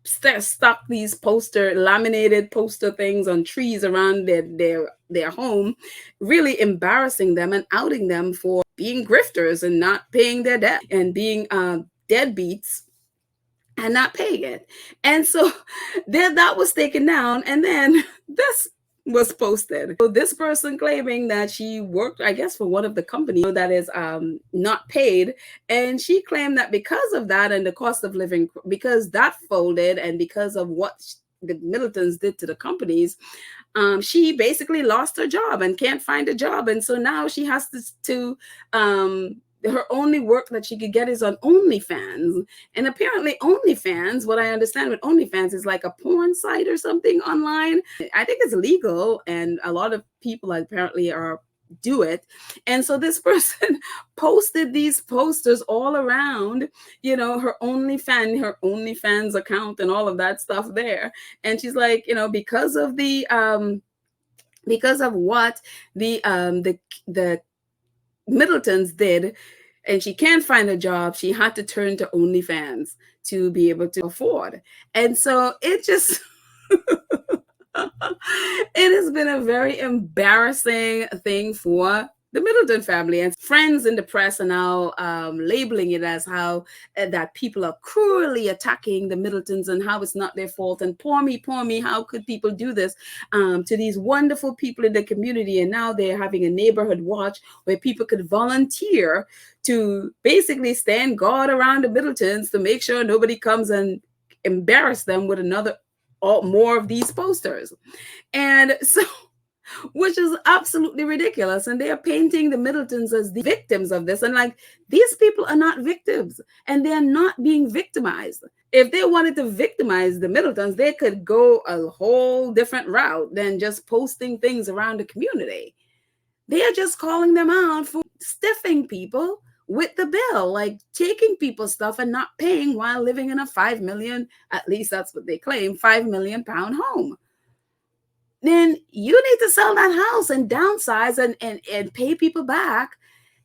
A: stuck these laminated poster things on trees around their home, really embarrassing them and outing them for being grifters and not paying their debt and being deadbeats and not paying it. And so then that was taken down, and then this was posted. So this person claiming that she worked, I guess, for one of the companies that is not paid. And she claimed that because of that and the cost of living, because that folded and because of what the Middletons did to the companies, she basically lost her job and can't find a job. And so now she has to her only work that she could get is on OnlyFans. And apparently OnlyFans, what I understand with OnlyFans, is like a porn site or something online. I think it's legal, and a lot of people apparently do it. And so this person posted these posters all around, her OnlyFans account and all of that stuff there. And she's like, because of what the Middletons did, and she can't find a job, she had to turn to OnlyFans to be able to afford. And so it just it has been a very embarrassing thing for the Middleton family, and friends in the press are now labeling it as how that people are cruelly attacking the Middletons and how it's not their fault, and poor me, how could people do this to these wonderful people in the community. And now they're having a neighborhood watch where people could volunteer to basically stand guard around the Middletons to make sure nobody comes and embarrass them with more of these posters. And so, which is absolutely ridiculous. And they are painting the Middletons as the victims of this. And these people are not victims, and they're not being victimized. If they wanted to victimize the Middletons, they could go a whole different route than just posting things around the community. They are just calling them out for stiffing people with the bill, like taking people's stuff and not paying while living in a 5 million, at least that's what they claim, £5 million home. Then you need to sell that house and downsize and pay people back.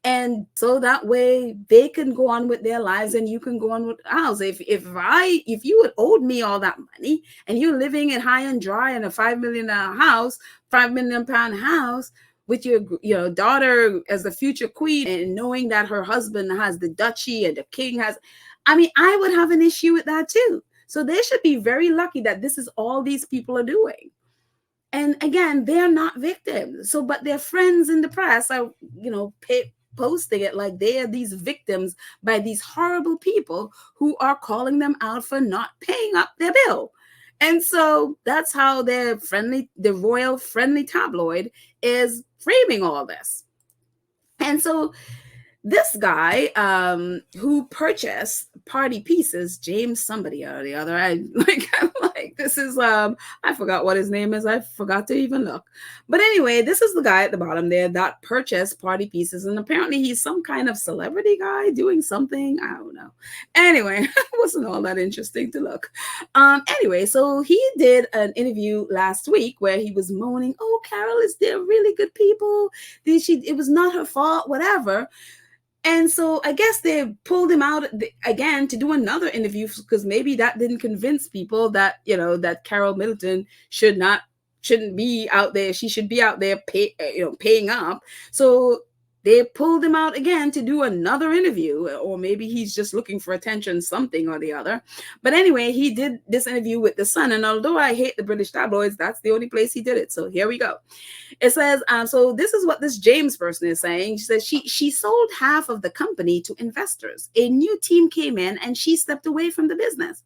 A: And so that way they can go on with their lives and you can go on with ours. If you had owed me all that money and you're living in high and dry in a $5 million house, £5 million house, with your daughter as the future queen, and knowing that her husband has the duchy and the king has, I would have an issue with that too. So they should be very lucky that this is all these people are doing. And again, they're not victims. So, but their friends in the press are, posting it like they are these victims by these horrible people who are calling them out for not paying up their bill. And so that's how the royal friendly tabloid is framing all this. And so this guy who purchased Party Pieces, James somebody or the other, I'm like, this is I forgot what his name is. I forgot to even look. But anyway, this is the guy at the bottom there that purchased Party Pieces, and apparently he's some kind of celebrity guy doing something. I don't know. Anyway, it wasn't all that interesting to look. Anyway, so he did an interview last week where he was moaning, "Oh, Carol, they're really good people. It was not her fault, whatever." And so I guess they pulled him out again to do another interview because maybe that didn't convince people that, that Carol Middleton shouldn't be out there. She should be out there paying up. So they pulled him out again to do another interview, or maybe he's just looking for attention, something or the other. But anyway, he did this interview with The Sun. And although I hate the British tabloids, that's the only place he did it. So here we go. It says, so this is what this James person is saying. She says she sold half of the company to investors. A new team came in and she stepped away from the business.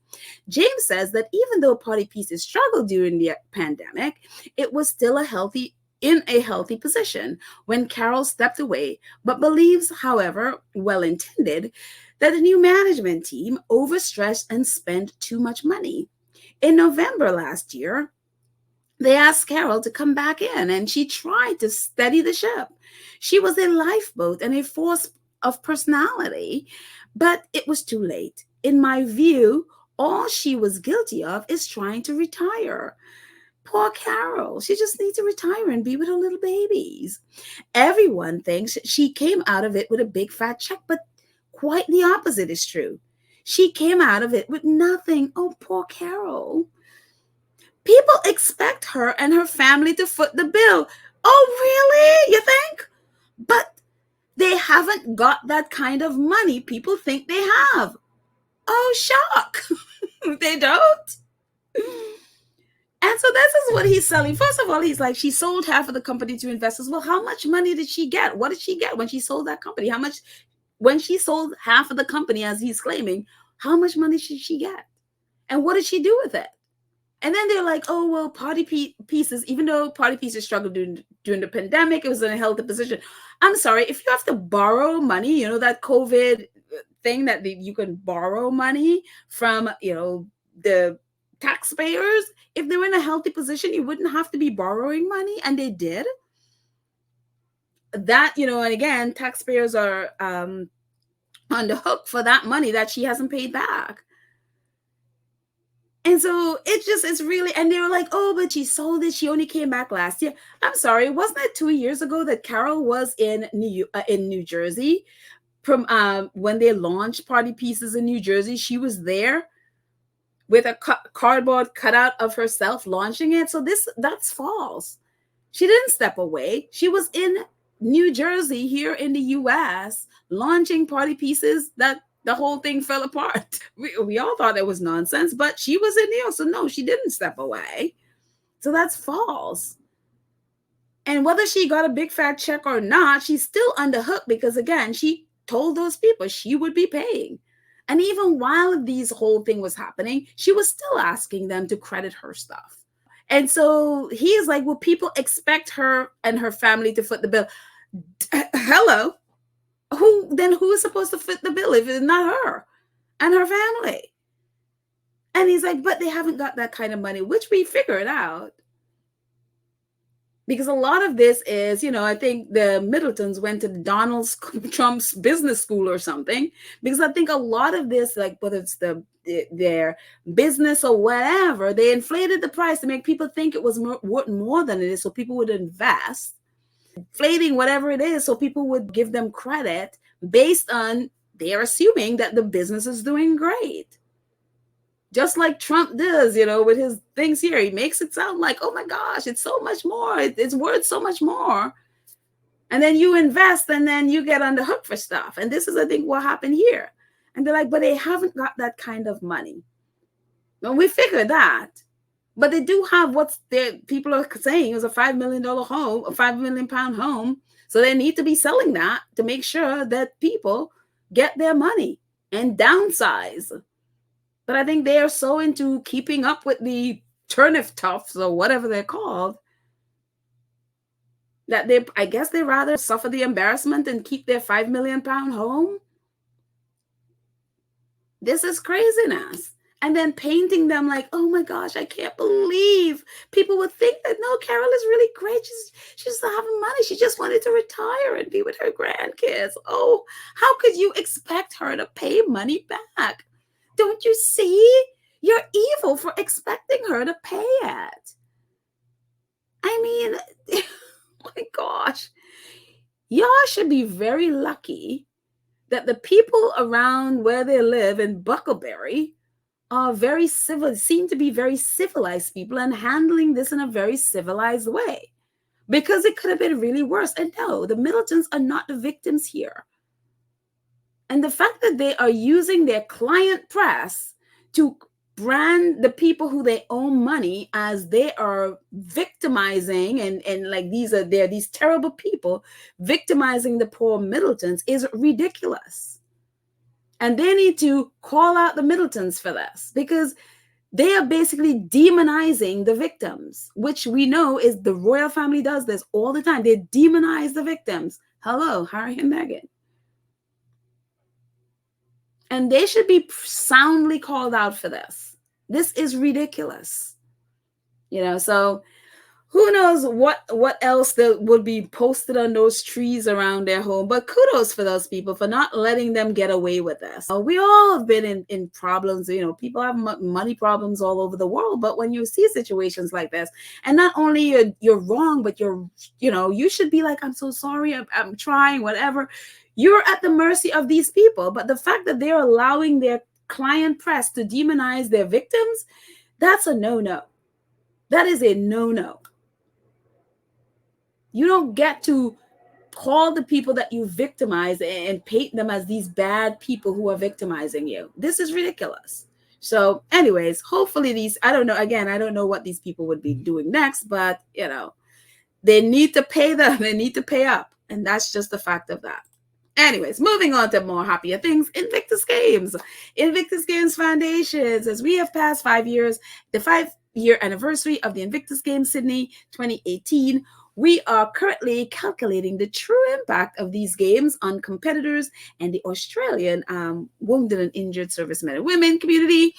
A: James says that even though Party Pieces struggled during the pandemic, it was still in a healthy position when Carol stepped away, but believes, however, well-intended, that the new management team overstretched and spent too much money. In November last year, they asked Carol to come back in, and she tried to steady the ship. She was a lifeboat and a force of personality, but it was too late. In my view, all she was guilty of is trying to retire. Poor Carol. She just needs to retire and be with her little babies. Everyone thinks she came out of it with a big fat check, but quite the opposite is true. She came out of it with nothing. Oh, poor Carol. People expect her and her family to foot the bill. Oh, really? You think? But they haven't got that kind of money people think they have. Oh, shock. They don't. And so this is what he's selling. First of all, he's like, she sold half of the company to investors. Well, how much money did she get? What did she get when she sold that company? How much, when she sold half of the company, as he's claiming, how much money should she get? And what did she do with it? And then they're like, oh, well, party pieces, even though party pieces struggled during the pandemic, it was in a healthy position. I'm sorry, if you have to borrow money, you know, that COVID thing that you can borrow money from, you know, the taxpayers, if they were in a healthy position, you wouldn't have to be borrowing money. And they did that, you know, and again, taxpayers are on the hook for that money that she hasn't paid back. And so it's really, and they were like, oh, but she sold it. She only came back last year. I'm sorry, wasn't it 2 years ago that Carol was in New Jersey from when they launched Party Pieces in New Jersey? She was there with a cardboard cutout of herself launching it. So that's false. She didn't step away. She was in New Jersey here in the US launching Party Pieces that the whole thing fell apart. We all thought it was nonsense, but she was in New York. So no, she didn't step away. So that's false. And whether she got a big fat check or not, she's still on the hook because, again, she told those people she would be paying. And even while this whole thing was happening, she was still asking them to credit her stuff. And so he's like, well, people expect her and her family to foot the bill. Hello. Who is supposed to foot the bill if it's not her and her family? And he's like, but they haven't got that kind of money, which we figured out. Because a lot of this is, you know, I think the Middletons went to Donald Trump's business school or something. Because I think a lot of this, like whether it's their business or whatever, they inflated the price to make people think it was worth more than it is, so people would invest. Inflating whatever it is so people would give them credit based on they're assuming that the business is doing great. Just like Trump does, you know, with his things here. He makes it sound like, oh my gosh, it's so much more. It's worth so much more. And then you invest and then you get on the hook for stuff. And this is, I think, what happened here. And they're like, but they haven't got that kind of money. Well, we figured that. But they do have what people are saying is a $5 million home, a £5 million home. So they need to be selling that to make sure that people get their money and downsize. But I think they are so into keeping up with the turnip toughs or whatever they're called that I guess they rather suffer the embarrassment and keep their £5 million home. This is craziness. And then painting them like, oh my gosh, I can't believe people would think that, no, Carol is really great. She's having money. She just wanted to retire and be with her grandkids. Oh, how could you expect her to pay money back? Don't you see? You're evil for expecting her to pay it. I mean, oh my gosh. Y'all should be very lucky that the people around where they live in Buckleberry are very civil, seem to be very civilized people and handling this in a very civilized way, because it could have been really worse. And no, the Middletons are not the victims here. And the fact that they are using their client press to brand the people who they owe money as they are victimizing and like they're these terrible people victimizing the poor Middletons is ridiculous. And they need to call out the Middletons for this, because they are basically demonizing the victims, which we know is the royal family does this all the time. They demonize the victims. Hello, Harry and Meghan. And they should be soundly called out for this. This is ridiculous. So who knows what else that would be posted on those trees around their home. But kudos for those people for not letting them get away with this. We all have been in problems. People have money problems all over the world. But when you see situations like this, and not only you're wrong, but you should be like, I'm so sorry, I'm trying, whatever. You're at the mercy of these people. But the fact that they're allowing their client press to demonize their victims, that's a no-no. That is a no-no. You don't get to call the people that you victimize and paint them as these bad people who are victimizing you. This is ridiculous. So anyways, hopefully I don't know. Again, I don't know what these people would be doing next, but they need to pay them. They need to pay up. And that's just the fact of that. Anyways, moving on to more happier things. Invictus Games Foundations. As we have passed 5 years, the 5-year anniversary of the Invictus Games Sydney 2018, we are currently calculating the true impact of these games on competitors and the Australian wounded and injured servicemen and women community.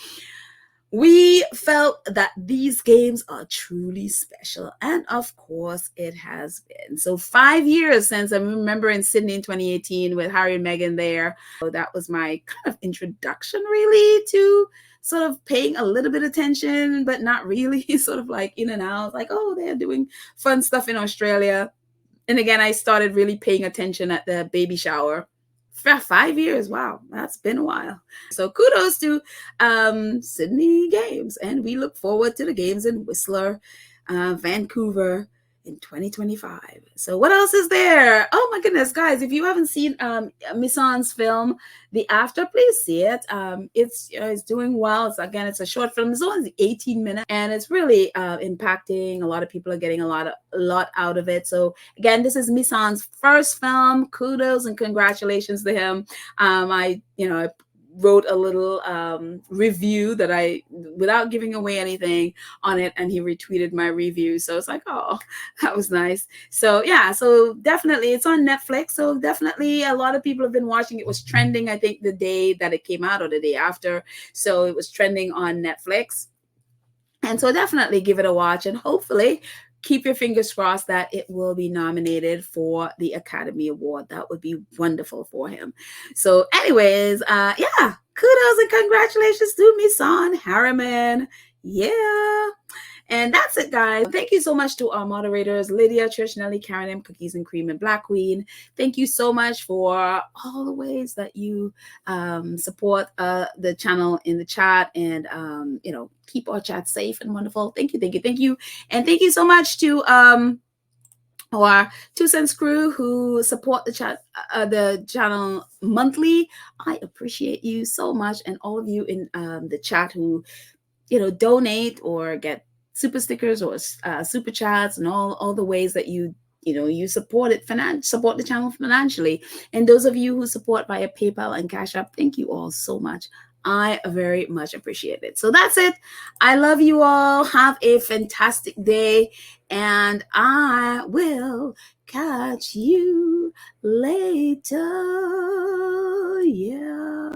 A: We felt that these games are truly special, and of course it has been. So 5 years since, I remember in Sydney in 2018 with Harry and Meghan there. So that was my kind of introduction really to sort of paying a little bit of attention, but not really, sort of like in and out, like, oh, they're doing fun stuff in Australia. And again, I started really paying attention at the baby shower. 5 years. Wow, that's been a while. So kudos to Sydney Games. And we look forward to the games in Whistler, Vancouver in 2025. So what else is there? Oh my goodness, guys, if you haven't seen Missan's film, The After, please see it. It's doing well. It's a short film. It's only 18 minutes and it's really impacting. A lot of people are getting a lot out of it. So again, this is Missan's first film. Kudos and congratulations to him. I wrote a little review that without giving away anything on it, and he retweeted my review. So it's like, oh, that was nice. So yeah, so definitely it's on Netflix. So definitely a lot of people have been watching. It was trending, I think, the day that it came out or the day after. So it was trending on Netflix. And so definitely give it a watch, and hopefully keep your fingers crossed that it will be nominated for the Academy Award. That would be wonderful for him. So anyways, yeah, kudos and congratulations to Missan Harriman. Yeah. And that's it, guys. Thank you so much to our moderators, Lydia, Trish, Nelly, Karen M, Cookies and Cream, and Black Queen. Thank you so much for all the ways that you support the channel in the chat and, keep our chat safe and wonderful. Thank you. And thank you so much to our 2 Cents crew who support the channel monthly. I appreciate you so much. And all of you in the chat who, donate or get super stickers or super chats and all the ways that you support the channel financially. And those of you who support via PayPal and Cash App, thank you all so much. I very much appreciate it. So that's it. I love you all. Have a fantastic day, and I will catch you later. Yeah.